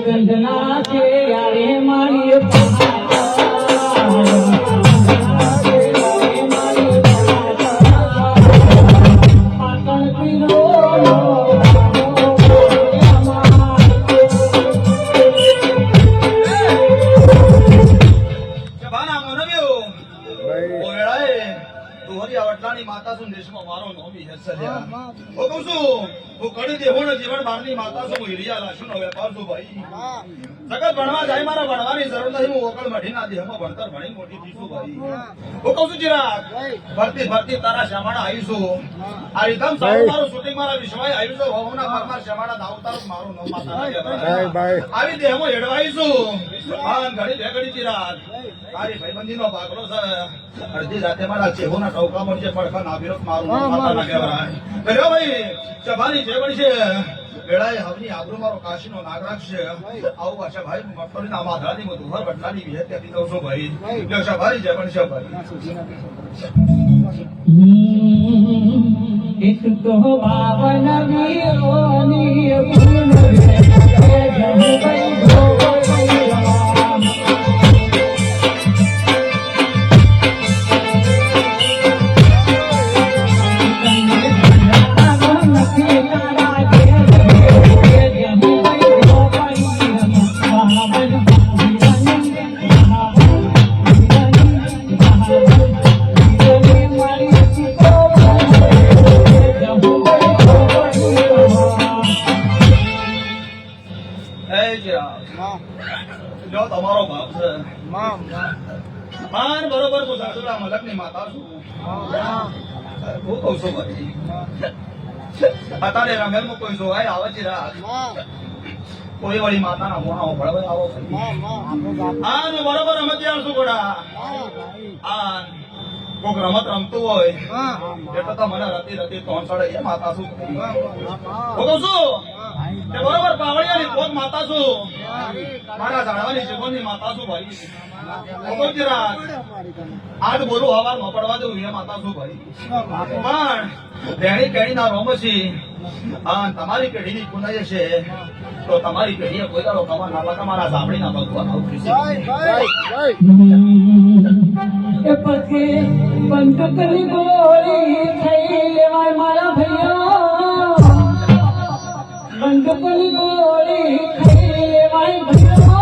કંદના છે યારે મારી માતા છું દેશમાં મારો નોમી હેસલ્યા હું કહું છું હું કડી દેવો ને જીવન બારની માતા છું હીરિયા લાશુનો વેપાર છું ભાઈ જગત ભણવા જાય મારા ભણવાની જરૂર નથી હું ઓકળ મઢી ના દેહમાં ભણતર ભણી મોટી થઈ છું ભાઈ હું કહું છું ચિરાગ ભરતી તારા શ્યામાણા આવી છું આ રીધમ સારું મારું શૂટિંગ મારા વિશ્વાય આવ્યું છે હોવના પરમાર શ્યામાણા દાવતારું મારું નામ માતા આવી દેહમાં હેડવાઈ છું આ ઘડી બે ઘડી ચિરાગ તારી ભાઈબંધીનો ભાગલો છે અડધી રાતે મારા ચેહોના ટોકા મળશે પડખા નાભીરો મારું માતા ના કહેવાય કર્યો ભાઈ સભાની જેવણી છે વેળાએ હવની આબરૂ મારો કાશીનો નાગરાજ છે આવું પાછા ભાઈ મગફળીના માધરાની મો દુહર બટલાની વિહત હતી દઉં છું ભાઈ એટલે સભાની જેવણી છે ભાઈ એક તો બાવન વીરોની ગુણ રે જમ ભાઈ જો તમારો બાપ છે માન બરોબર હું સાસુડા મલકની માતા છું હું કહું છું ભાઈ અત્યારે રંગલમાં કોઈ જોવાય આવે છે રાત કોઈ વળી માતાના મોણા ભળવા આવો આન બરોબર રમતિયાર છું ગોડા આન કોક રમત રમતું હોય એટલે તો મને રતી રતી ત્રણ સડે એ માતા છું હું કહું છું બરોબર પાવડિયાની પોત માતા છું મારા ઝાડવાની જીવનની માતા છું ભાઈ આજ બોલું હવાર ન પડવા દઉં એ માતા છું ભાઈ પણ તેણી કેણી ના રોમસી તમારી પેઢીની પુનઃ છે તો તમારી પેઢીએ કોઈ દાડો કમા ના લખા મારા સાંભળીના ભગવાન એ પછી પંચકની ગોળી થઈ લેવાય મારા ભૈયા બંદૂકની ગોળી ખાઈ લેવાય ભૈયા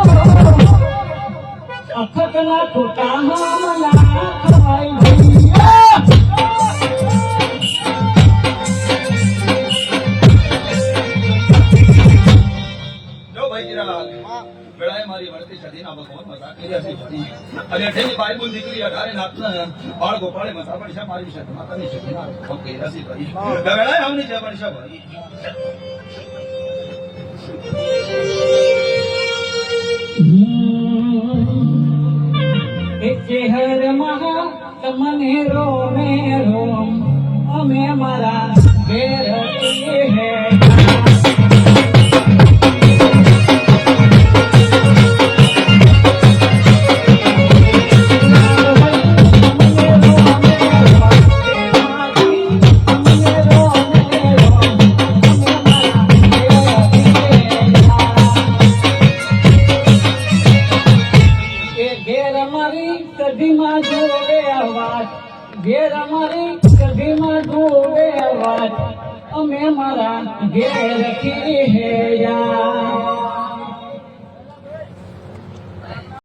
અખતના ખોટામાં ના ખવાય ભૈયા જો ભાઈ ચિરાગ વેળાએ મારી વળતી સદીના ભગવાન મજા કરી હતી અને અઠેની બાઈબુલ દીકરી અઢારે નાથના બાળ ગોપાળે મસા પડશે મારી છે માતાની સદીના ઓકે રસી ભાઈ વેળાએ આવની છે પડશે ભાઈ ચેહર મહા તમને રોમે રોમ અમે મારા ઘેર હે કદીમાં જોડે અવાજ ઘેર અમારી કદીમાં જોડે અવાજ અમે મારા ઘેર રખી હે